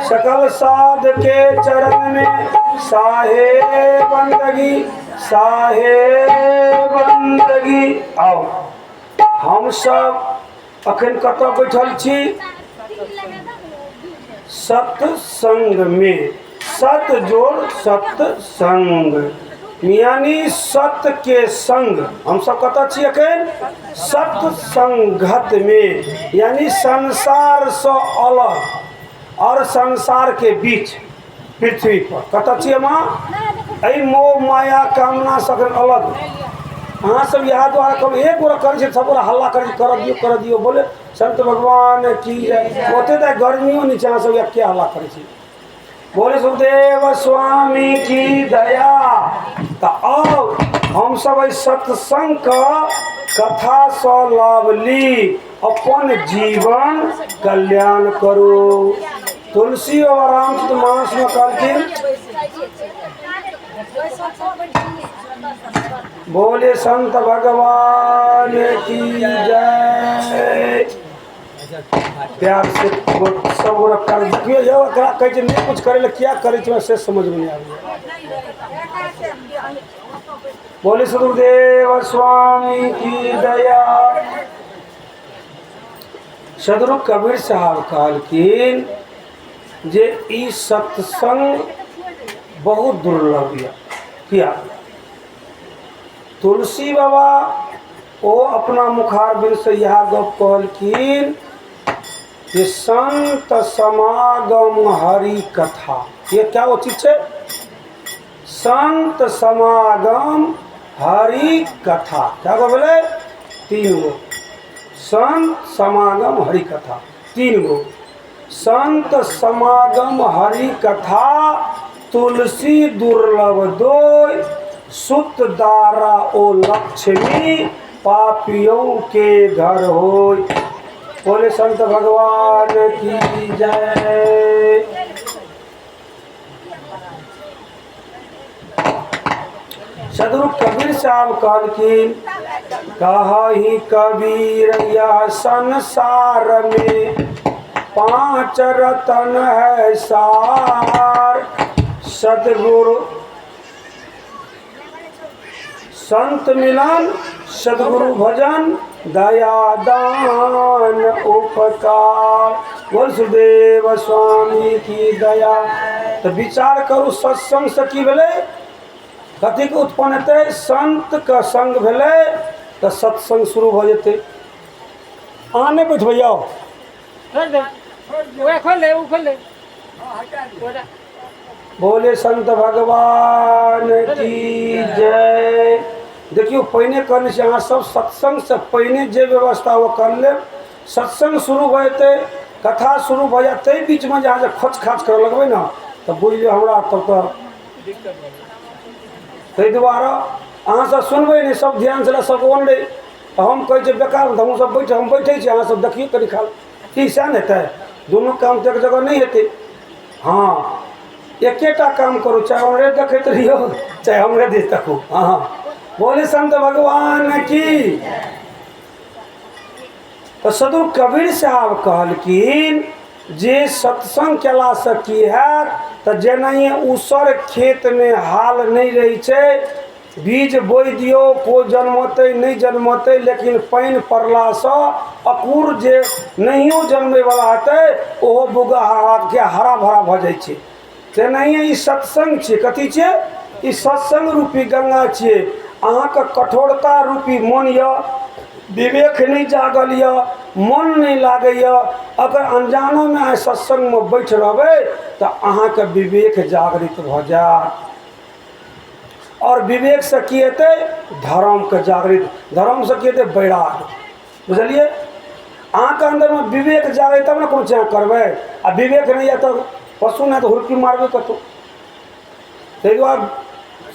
सकल साध के चरण में साहे बंदगी, साहे बंदगी। आओ हम सब अखन कतऽ बैठल छी? सत्संग में। सत जोड़ सत्संग यानी सत्य के संग। हम सब कतऽ छी अखन? सत्संगत में यानी संसार से अलग और संसार के बीच पृथ्वी पर कतऽ छी हम? एहि मोह माया कामना से अलग। अहाँ सब यहाँ द्वारा कब एक गोरा कर सब गोरा हल्ला कर दियो बोले संत भगवान की ओते तो गर्मियों नीचे अहाँ सब क्या हल्ला करे छी? बोले सुखदेव स्वामी की दया। तो आओ हम सब सत्संग का कथा से लाभ ली, अपन जीवन कल्याण करो। तुलसी और रामचरित मानस में कहलखिन बोले संत भगवान की जय। प्यार से सब कर देखिए जो कहे नहीं कुछ करे ले क्या करे से समझ में नहीं आ रही। बोले सदगुरुदेव स्वामी की दया। सदगुरु कबीर साहब कहलखिन जे ई सत्संग बहुत दुर्लभ है। क्या तुलसी बाबा वो अपना मुखारबिंद से यह गप कहलखिन कि संत समागम हरि कथा। ये क्या वो चीज है? संत समागम हरि कथा। क्या बोले? तीन गो संत समागम हरि कथा। तीन गो संत समागम हरि कथा। तुलसी दुर्लभ दोय, सुत दारा ओ लक्ष्मी, पापियों के घर होय। बोले संत भगवान की जय। सदगुरु कबीर साहब कहलखिन कही कबीर यह संसार में पांच रतन है सार। सदगुरु संत मिलन, सदगुरु भजन, दया दान उपकार। बोल सुखदेव स्वामी की दया। तो विचार करू सत्संग से की भेले? कथी के उत्पन्न हेतै? संत का संग भेले तो सत्संग शुरू हो जेते। आने बैठबै आओ बोले संत भगवान की जय। देखियो पहिने करने से अहाँ सब सत्संग से पहिने जे व्यवस्था वो कर ले। सत्संग शुरू हो जाते, कथा शुरू हो जाते, बीच में जहाँ से खोच खाच कर लगबे ना तो बुझ लियो हमरा तब तो ताहि दुआरे अहाँ सब सुनबे नहीं, सब ध्यान से सब ओन रहे। हम कहे बेकार हम सब बैठे, हम बैठे अहाँ सब देखिए करी खाल की सैन हेतै। दोनों काम तो एक जगह नहीं हेतै। हाँ एकेटा काम करो, चाहे हमरे देखते रहियो चाहे हमरे देख तको। हाँ बोले संत भगवान की। तो सदगुरु कबीर साहब कहलखिन जे सत्संग केला से की है तो जेनाही उसर खेत में हाल नहीं रही छे, बीज बोई दियो कोई जन्मते नहीं जन्मते, लेकिन पानी पड़ला से अकुर जे नहियो जन्मे वाला हेतै ओहो बुगा के हरा भरा भ जाय छे। तेनाहिए ई सत्संग छे। कथी छे? ई सत्संग रूपी गंगा छे। अहाँ के कठोरता रूपी मन या विवेक नहीं जागल या मन नहीं लागे या, अगर अनजानो में अहाँ सत्संग में बैठ रहबे तो अहाँ के विवेक जागृत भ जात। और विवेक से की हेतै? धर्म के जागृत। धर्म से की हेतै? वैराग। बुझलिए? अहाँ के अंदर में विवेक जागे तब ना कोनो चीज करबे। आ विवेक नहीं है तो पशु ने तो हुरकी मारबे कतो। ताहि दुआरे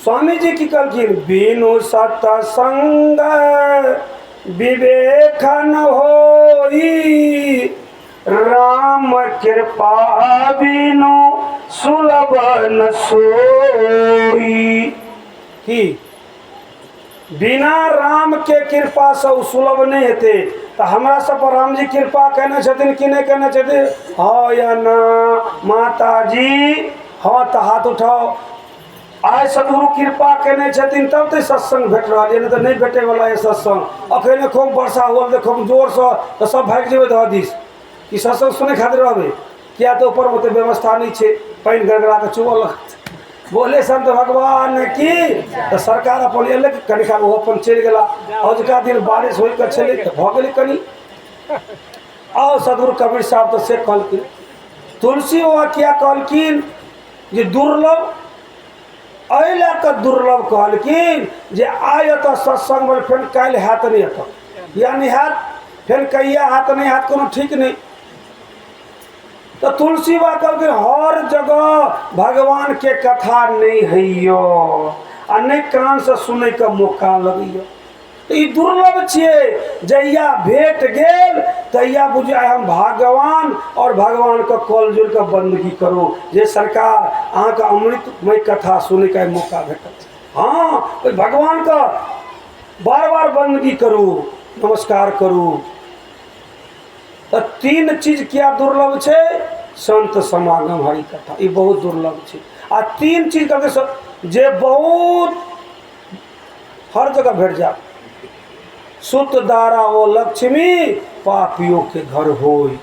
स्वामी जी की कहलखिन बिनु सत्संग विवेक न होई, राम कृपा बिनु सुलभ न सोई। की बिना राम के कृपा से सुलभ नहीं हेते। तो हमरा सब पर राम जी कृपा कहने छथिन कि नहीं कहने छथिन? हाँ या ना माता जी? हाँ तो हाथ उठाओ। आय सदगुरु कृपा कहने छथिन तब तो सत्संग भेट रहा है, नहीं तो नहीं भेटे वाला है सत्संग। अखने खूब वर्षा होल तो खूब जोर से तो सब भाग जेबे दह दिस कि सत्संग सुने खातिर रहबे, किया तो ऊपर में व्यवस्था नहीं है, पानी गड़गड़ा के चुबल लगत। बोले संत भगवान की तो सरकार अपन एल कनि खा वो अपन चल गला। अजुका दिन बारिश हो चले तो भ गई कनी। आओ सदगुरु कबीर साहब तो से कहलखिन, तुलसी बाबा क्या कहलखिन जे दुर्लभ अल दुर्लभ कहलखिन जे आय तो सत्संग में फिर कल हाथ नहीं हत या नहीं हाथ फिर कहिया हाथ नहीं हाथ कोनो ठीक नहीं। तो तुलसी बा कहलखिन हर जगह भगवान के कथा नहीं है आ नहीं कान से सुने का मौका लगियो। तो ये दुर्लभ छे, जहिया भेट गेल तहिया बुझे हम भगवान और भगवान का कॉल जुड़ कर बंदगी करो जे सरकार अहाँ का अमृतमय कथा सुने का मौका भेटत। हाँ तो भगवान का बार बार बंदगी करो, नमस्कार करो। तो तीन चीज क्या दुर्लभ छे? संत समागम हरि कथा, ये बहुत दुर्लभ छे। आ तीन चीज करके जे बहुत हर जगह भेट जा, सुत दारा वो लक्ष्मी पापियों के घर होई।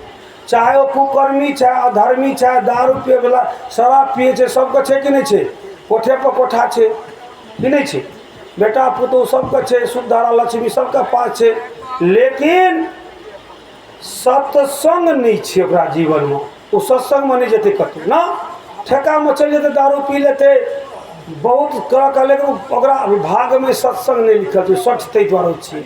चाहे वो कुकर्मी, चाहे अधर्मी, चाहे दारू पिए वाला, शराब पिए छे, सबके छे कि नहीं छे? कोठे पर कोठा छे कि नहीं छे? बेटा पुतौ सबके छे, सुत दारा लक्ष्मी सबके पास छे, लेकिन सत्संग नहीं छे ओकरा जीवन में। वो सत्संग में नहीं जेते कतौ ना, ठेका में चल जेते, दारू पी लेते, बहुत कर लेकिन ओकरा भाग में सत्संग नहीं लिखल छै, सठ तै द्वारा छी।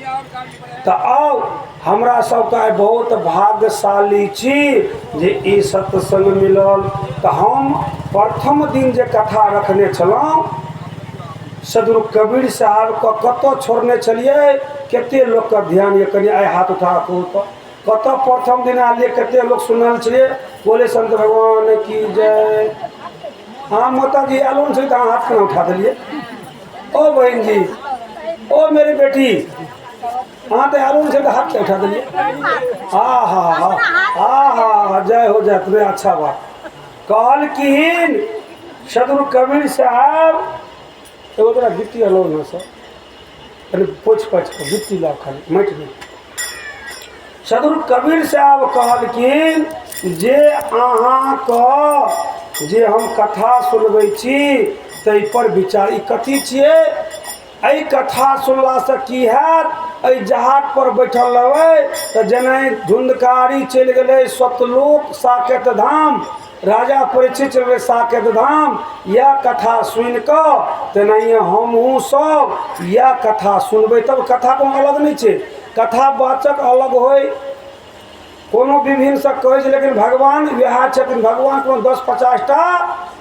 तो आओ हमरा सबका बहुत भाग्यशाली छी जे ई सत्संग मिलल। तो हम प्रथम दिन जे कथा रखने छलहुँ सदगुरु कबीर साहब को कतो छोड़ने चलिए, केते लोग का ध्यान ये कनी आए हाथ उठा को तो कत प्रथम दिन आलिए, कते लोग सुनल छे? बोले संत भगवान की जय। हाँ माता जी आलोन से तो हाथ क्यों उठा दिलिए? ओ बहन जी, ओ मेरी बेटी, हाँ तो आलोन से तो हाथ क्यों उठा दिलिए? हाँ हाँ हाँ हाँ हाँ, जय हो जाए तुम्हें, अच्छा बात। कहल किन सदगुरु कबीर साहब एगो तोरा गिट्टी अलो ना सर, अरे पोछ पाछ कर गिट्टी ला खाली मट नहीं। सदगुरु कबीर साहब कहल किन जे अहाँ का जे हम कथा सुनबै छी तै पर विचार। ई कथी छिए? एहि कथा सुनला से की हैत? एहि जहाज पर बैठल रहबै तो जेना धुंधकारी चल गेलै सतलोक साकेत धाम, राजा परीक्षित चल गए साकेत धाम, यह कथा सुन कऽ तेनाहिए हमहूँ सब यह कथा सुनबै। तब कथा कोनो अलग नहीं छे, कथा वाचक अलग होय, कोनो विभिन्न से कहै छै, लेकिन भगवान वह छथिन। भगवान को 10-50 टा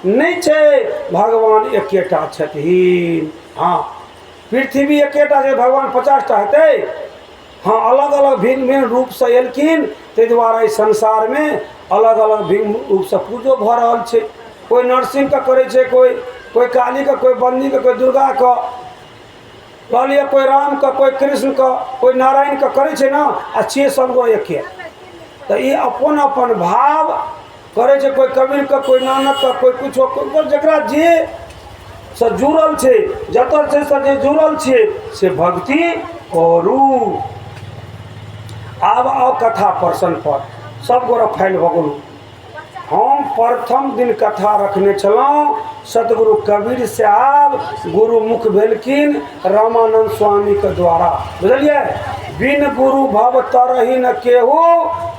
नहीं छे, भगवान एकेटा छथिन। हाँ पृथ्वी एकेटा छै, भगवान 50 टा हेतै? हाँ अलग अलग भिन्न भिन्न रूप से एलखिन, ताहि दुआरे संसार में अलग अलग भिन्न रूप से पूजो भ रहल छै। कोई नरसिंह का करे छे, कोई काली का, कोई बन्दी का, कोई दुर्गा का, कहलिए कोई राम का, कोई कृष्ण का, कोई नारायण का करे छे ना, अच्छे सबको एके। तो ये अपन अपन भाव करे छे, कोई कबीर का, कोई नानक का, कोई कुछो, कोई जकरा जे से जुड़ल छे, जतऽ से जे जुड़ल छे से भक्ति करू। आब आओ कथा प्रसन्न पर, सब गोरा फैल भगलू। हम प्रथम दिन कथा रखने छलहुँ सतगुरु कबीर साहब गुरु मुख भेलखिन रामानंद स्वामी के द्वारा, बुझलिए? बिन गुरु भव तरही न केहू,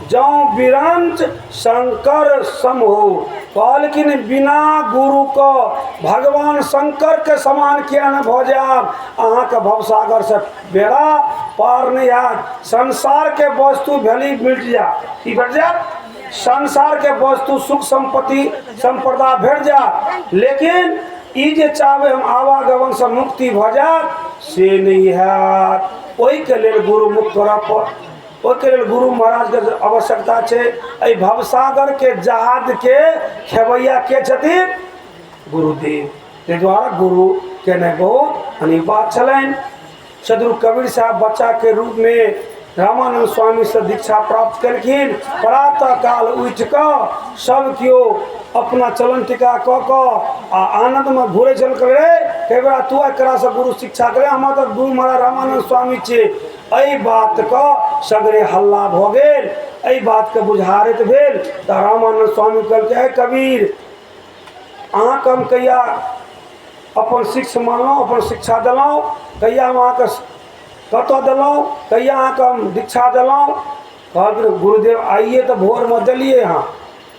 जौं बिरंच शंकर सम हो। कहलखिन बिना गुरु को भगवान शंकर के समान किया न भऽ जाब, अहाँ के भवसागर से बेड़ा पार नहीं आत। संसार के वस्तु भेली मिट जा, ई भेट जात, संसार के वस्तु सुख संपत्ति संपदा भेट जा, लेकिन ई जे चाहबे हम आवागमन से मुक्ति भ जात से नहीं है। ओहि के लेल गुरु मुख करऽ पर, ओहि के लेल गुरु महाराज के आवश्यकता छे। एहि भवसागर के जहाज के खेवैया के छथिन गुरुदेव, ताहि द्वारा गुरु के बहुत अनिवार्य छलनि। सदगुरु कबीर साहब बच्चा के रूप में रामानंद स्वामी से दीक्षा प्राप्त केलखिन। प्रातः काल उठ कऽ सब केओ अपना चलन टीका कऽ कऽ आ आनंद में घूरे चल करे कई बेरा तू एकरा से गुरु शिक्षा करे, हम तो गुरु महाराज रामानंद स्वामी छे। एहि बात का सगरे हल्ला भ गेल, एहि बात के बुझारित भेल त रामानंद स्वामी कहलकै, हे कबीर अहाँ कम कहिया अपन शिक्षा मानलहुँ, अपन शिक्षा दिलहुँ, कहिया हम अहाँके कतऽ दिलहुँ, कहिया अहाँके हम दीक्षा दिलहुँ। कहलकै गुरुदेव आइए तो भोर में दिलिए हाँ।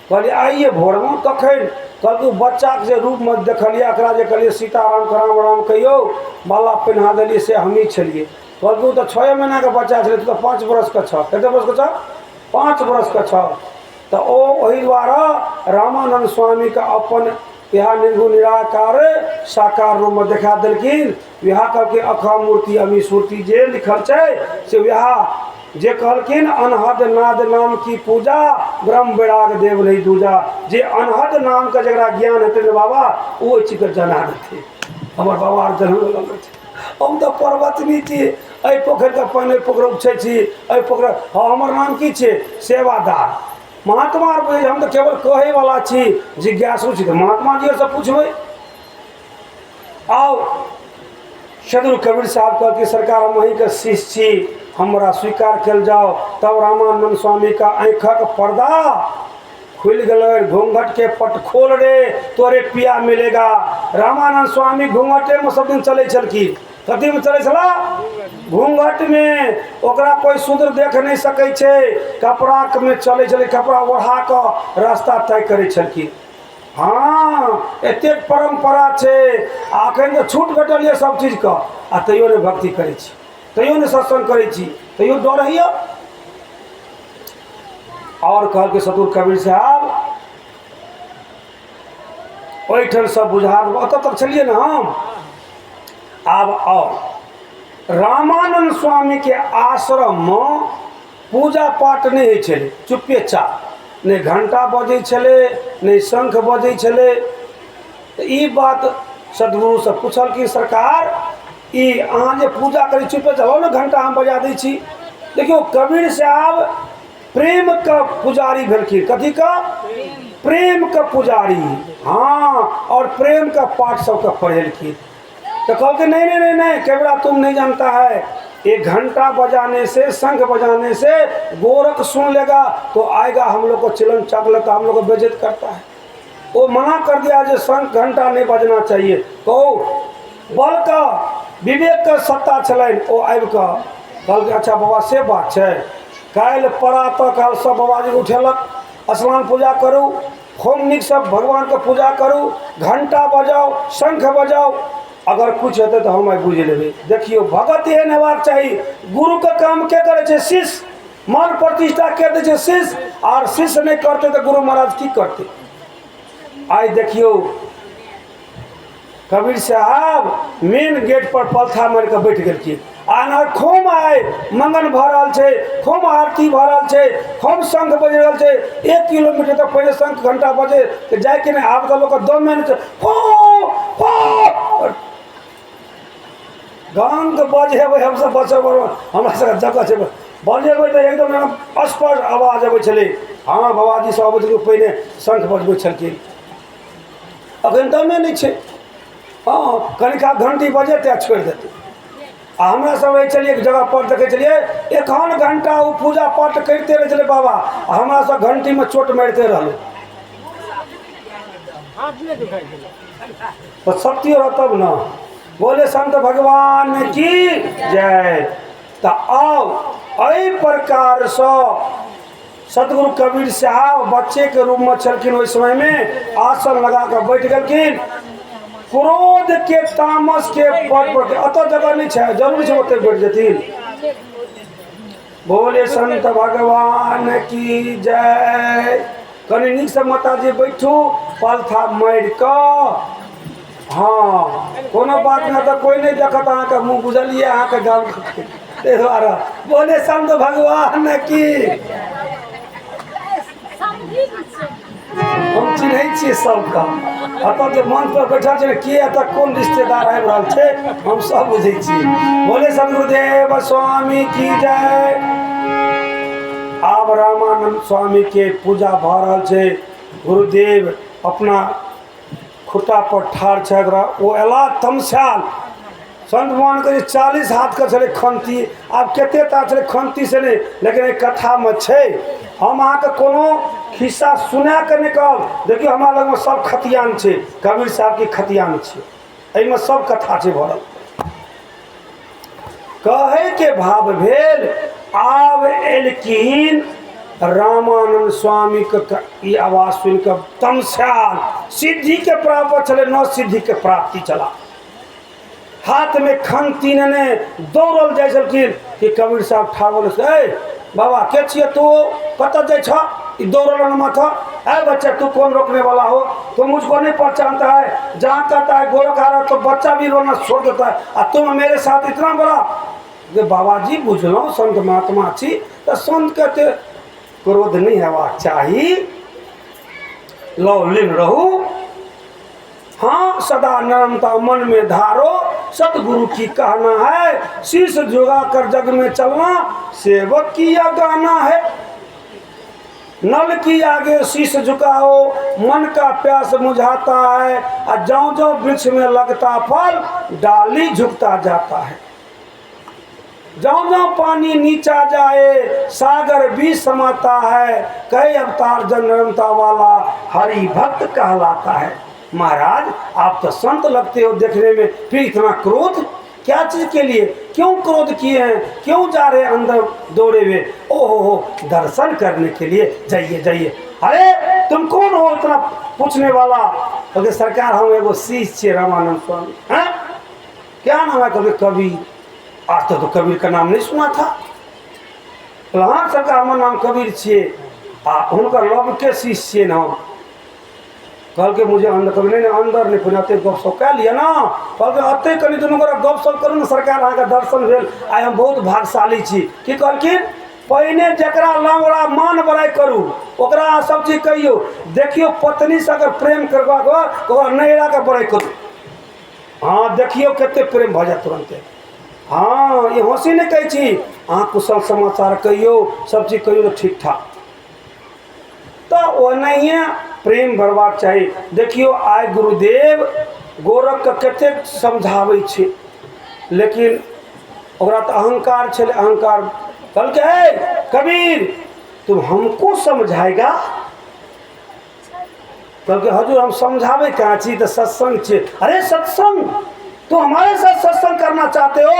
कहलिए आइए भोर में कखन? कहलकै बच्चा के रूप में देखलिए, एकरा जे कहलिए सीताराम के राम राम कहियो माला पहिना दिलिए से हमी छलिए। कहलकै तो 6 महीना के बच्चा छे, तो 5 बरस का छ। कते बरस का छ? 5 बरस का छ। तो ओहि द्वारा रामानंद स्वामी का अपन यह निर्गुण निराकार साकार रूप में देखा दिलखिन। वह कहके अखा मूर्ति अमी सूर्ति जे लिखल है से वह जे कहलखिन अनहद नाद नाम की पूजा ब्रह्म विराग देव नहीं दूजा। जे अनहद नाम का जरा ज्ञान हेतै ने बाबा वो चीज के जना देते। हमर बाबा जन्म लगल छै, हम तो पर्वतनी छी, एहि पोखर के पानी पोखर उछै छी, एहि पोखर हमर नाम की छै? सेवादार। महात्मा हम तो केवल कहे वाला छी, जिज्ञासु छी। महात्मा जी से पूछबै। आओ सदगुरु कबीर साहब कह कि सरकार हम वहीं के शिष्य छी, हमरा स्वीकार कल जाओ। तब रामानंद स्वामी का आँखक पर्दा खुल गए, घूंघट के पट खोल रे तोरे पिया मिलेगा। रामानंद स्वामी घूंघटे में सब दिन चले छलखिन। कथी में चले छला? घूंघट में। ओकरा कोई शूद्र देख नहीं सकै छै, कपड़ा में चले छले, कपड़ा ओढ़ा के रास्ता तय करे छलखिन। हाँ एते परंपरा छै। अखन तो छूट भेटल सब चीज का, आ तैयो ने भक्ति करे छी, तैयो ने सत्संग करे छी, तैयो डर है। और कह के सतगुरु कबीर साहब ओठन सब बुझार अत तक चलिए ना हम। अब आओ रामानंद स्वामी के आश्रम में पूजा पाठ नहीं होइ छलै, चुप्पे चाप। नहीं घंटा बजे छले, नहीं शंख बजे छले। तो ई बात सदगुरु से पूछल कि सरकार ई अहाँ जे पूजा करी चुप्पे चलो ना, घंटा हम बजा दै छी। देखियो कबीर साहब प्रेम का पुजारी भेलखिन। कथी का? प्रेम का पुजारी। हाँ और प्रेम का पाठ सबका पढ़ेलखिन। तो कहते नहीं नहीं नहीं नहीं केवड़ा तुम नहीं जानता है, एक घंटा बजाने से, शंख बजाने से गोरख सुन लेगा तो आएगा हम लोग को चिलन चक लेता, हम लोग को बेइज्जत करता है। वो मना कर दिया जो शंख घंटा नहीं बजना चाहिए। कहो बल का विवेक का सत्ता छलन। ओ आबि कऽ कहलकै अच्छा बाबा से बात है। काल्हि प्रातः काल सब बाबाजी उठेलक, स्नान पूजा करू, खूब नीक सब भगवान के पूजा करू, घंटा बजाओ, शंख बजाओ। अगर कुछ हेतै तो हम बुझ लेबै। देखियो भगत एहन हेबाक चाही। गुरु के काम के करे छै? शिष्य। मान प्रतिष्ठा के दै छै शिष्य, और शिष्य नहीं करते तो गुरु महाराज की करते? आई देखियो कबीर साहब मेन गेट पर पलथा मार के बैठ गेलखिन। आना खूब आए मंगन भ रहल छै, खूब आरती भ रहल छै, खूब शंख बज रहल छै। 1 किलोमीटर तक पहले शंख घंटा बजे तो जाए कि नहीं? आब तो लोग दम में गंग बजेबै हम सब बचब, हमरा सब जगह छै बजेबै तो एकदम स्पष्ट आवाज अबै छलै। हाँ बाबाजी सब अबै छलै पहिने शंख बजबै छलखिन, अखन दमे नहीं छै। हाँ कनिका घंटी बजे त्या छोड़ देते। आ हमरा सब रहे चलिए एक जगह पर देखे चलिए 1 घंटा वो पूजा पाठ करते रहे चले बाबा, हमरा सब घंटी में चोट मारते रहले। तो शक्ति रह तब ना। बोले संत भगवान की जय। तो आओ एहि प्रकार से सतगुरु कबीर साहब बच्चे के रूप में चलखिन। उस समय में आसन लगा कर बैठ गलखिन। क्रोध के तामस के पद पर अत जगह नहीं है, जरूरी है ओते बैठ जथिन। बोले संत भगवान की जय। कनी नीक से माता जी बैठू, पलथा मार क। हाँ कोनो बात ना तो कोई नहीं देखत, अहाँ के मुँह बुझलिए, अहाँ के गाँव ते द्वारा। बोले संत भगवान की। हम चिन्है छियै सबका। अतः जो मंच पर बैठल छै के अतः कोन रिश्तेदार आबि रहल छै हम सब बुझै छी। बोले सदगुरुदेव स्वामी की जय। आब रामानंद स्वामी के पूजा भ रहल छै। गुरुदेव अपना खुट्टा पर ठाढ़ छथि। ओ एला तमसाल संत भगवान के 40 हाथ के छलै खंती, आब कते ता छलै खंती से नहीं, लेकिन एक कथा में छै। हम अहाँ के कोनो खिस्सा सुना के नहीं कहब। देखियो हमरा लग में सब खतियान छै, कबीर साहब की खतियान छै, एहिमे सब कथा छै भरल। कहे के भाव भेल आब एलखिन रामानंद स्वामी के ई आवाज सुन के तमसाल। सिद्धि के प्राप्त चले, न सिद्धि के प्राप्ति चला। हाथ में खंती ने दौड़ल जाय छलखिन कि कबीर साहब ठाड़ बोले, बाबा के छिए तू, कत जाय छ? दौड़ल माथा, अरे बच्चा तू कौन रोकने वाला हो? तो मुझको नहीं पहचानता है, जहाँ कहता है गोरख आ रहा तो बच्चा भी रोना छोड़ देता है, और तुम मेरे साथ इतना बड़ा। बाबा जी बुझलो संत महात्मा छी, तो संत कहते क्रोध नहीं हेबाक चाही, लौलीन रहू, हाँ सदा नरमता मन में धारो, सतगुरु की कहना है, शीश झुका कर जग में चलना सेवक की यह गाना है। नल की आगे शीश झुकाओ, मन का प्यास मुझाता है, और ज्यों ज्यों वृक्ष में लगता फल डाली झुकता जाता है। ज्यों ज्यों पानी नीचा जाए सागर भी समाता है, कई अवतार जनरमता वाला हरि भक्त कहलाता है। महाराज आप तो संत लगते हो देखने में, फिर इतना क्रोध क्या चीज के लिए? क्यों क्रोध किए हैं? क्यों जा रहे अंदर दौड़े हुए? ओहो दर्शन करने के लिए, जाइए जाइए। अरे तुम कौन हो इतना पूछने वाला? क्योंकि सरकार हम एगो शिष्य रामानंद स्वामी हैं। क्या नाम है? कभी कबीर। आज तो कबीर का नाम नहीं सुना था। हाँ सरकार हमारा नाम कबीर छे, उनका लव के शिष्य नाम। कल के मुझे अंदर कभी नहीं अंदर नहीं खुनाते गप सप कह लिया ना। कल के अते कनी दुनू गोरा गप सप करू ना, सरकार अहाँ के दर्शन भेल। आइ हम बहुत भाग्यशाली छी। की कहलखिन? पहिने जकरा लंगड़ा मान बड़ाई करू, ओकरा सब चीज कहियो। देखियो पत्नी से अगर प्रेम करबा को नैरा के बड़ाई करू। हाँ देखियो कते प्रेम भ जाए तुरंते। हाँ ये हंसी नहीं कही छी, अहाँ कुशल समाचार कहियो, सब चीज कहियो तो ठीक ठाक। तो ओनाहिए प्रेम बढ़बाक चाहिए। देखियो आइ गुरुदेव गोरख के कते समझावे छे, लेकिन ओकरा तो अहंकार छे। अहंकार कल के है कबीर तुम हमको समझाएगा? कल के हजूर हम समझावे कहाँ छी, तो सत्संग छे। अरे सत्संग तुम हमारे साथ सत्संग करना चाहते हो?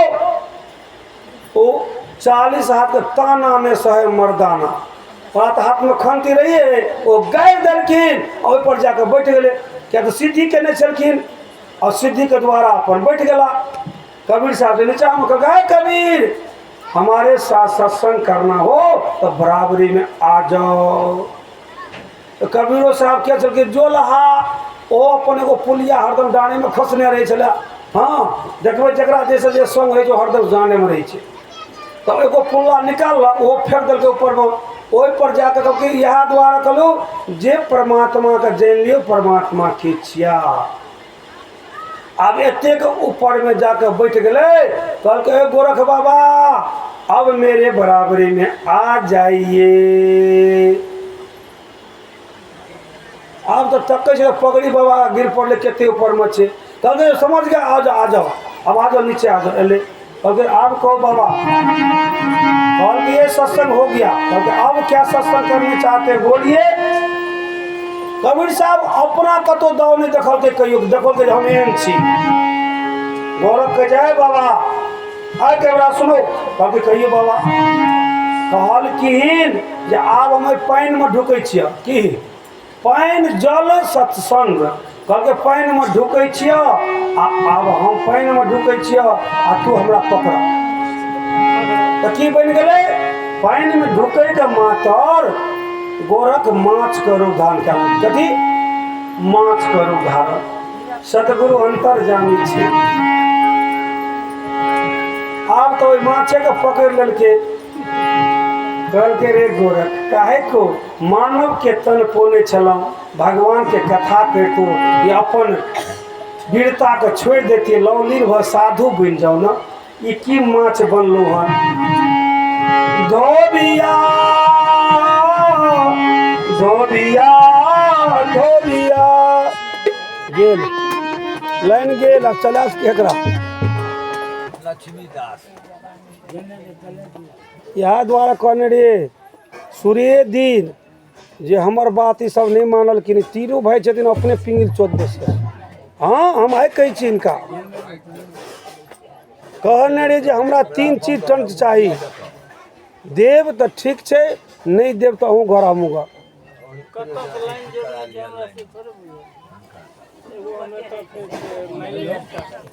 ओ 40 हाथ के ताना में सहे मर्दाना, बात हाथ में खंती रही है। वो गाय दलखिन और ऊपर जाकर बैठ गए। क्या तो सिद्धि के नहीं चलखिन, और सिद्धि के द्वारा अपन बैठ गला। कबीर साहब नीचा में कहा, कबीर हमारे साथ सत्संग करना हो तो बराबरी में आ जाओ। तो कबीरो साहब क्या चल के जो लहा वो अपन एगो पुलिया हरदम डाने में फंसने रहे चला। हाँ देखो जरा जैसे जैसे संग है जो हरदम जाने में रही है, तो एगो पुल्ला निकाल वो फेंक दल के ऊपर में, ओहि पर जाकर कहके यह द्वारा कहलो जे परमात्मा का जान लियो परमात्मा की छिया। अब एते के ऊपर में जाकर बैठ गए। कल के गोरख बाबा अब मेरे बराबरी में आ जाइए। अब तो तक पगड़ी बाबा गिर पड़े केते ऊपर में छे। कल के समझ गया, आ जाओ आ जाओ, अब आ जाओ नीचे आ जाओ। एले कल आप कहो बाबा, और ये सत्संग हो गया। क्योंकि अब क्या सत्संग करना चाहते हैं बोलिए? कबीर साहब अपना कतो दाव नहीं देखल के कहियो, देखल के हम एहन छी। गोरख के जाए बाबा आइ के बड़ा सुनो, कभी कहिए बाबा कहलखिन जे आब हम पानि में ढुकै छियै। की पानि जल सत्संग कहलके पानि में ढुकै छियै। आब हम पानि में ढुकै छियै आ तू हमरा पकड़। तो की बन गए? पानी में ढुके के मातर गोरख माछ करू धान क्या कथी माछ करू धारण। सतगुरु अंतर जानी छे। आप तो माछे के पकड़ ललके। कल के रे गोरख काहे को मानव के तन पोने छला, भगवान के कथा करतो, ये अपन वीरता के छोड़ देती, लौलीन भ साधु बन जाओ ना। ये की माछ बनलो हन धोबिया धोबिया धोबिया गेल लाइन गेल अब चला केकरा लक्ष्मीदास इएह दुआरे कहने रे सूर्य दिन जे हमर बात ई सब नहीं मानलखिन तीनों भाई छथिन अपने पिंगिल चोद से हाँ हम आइ कहै छी इनका कहने रे जे हमरा 3 चीज टंक चाही देव तो ठीक छै नहीं देव तो अहूँ घर हमूँ घर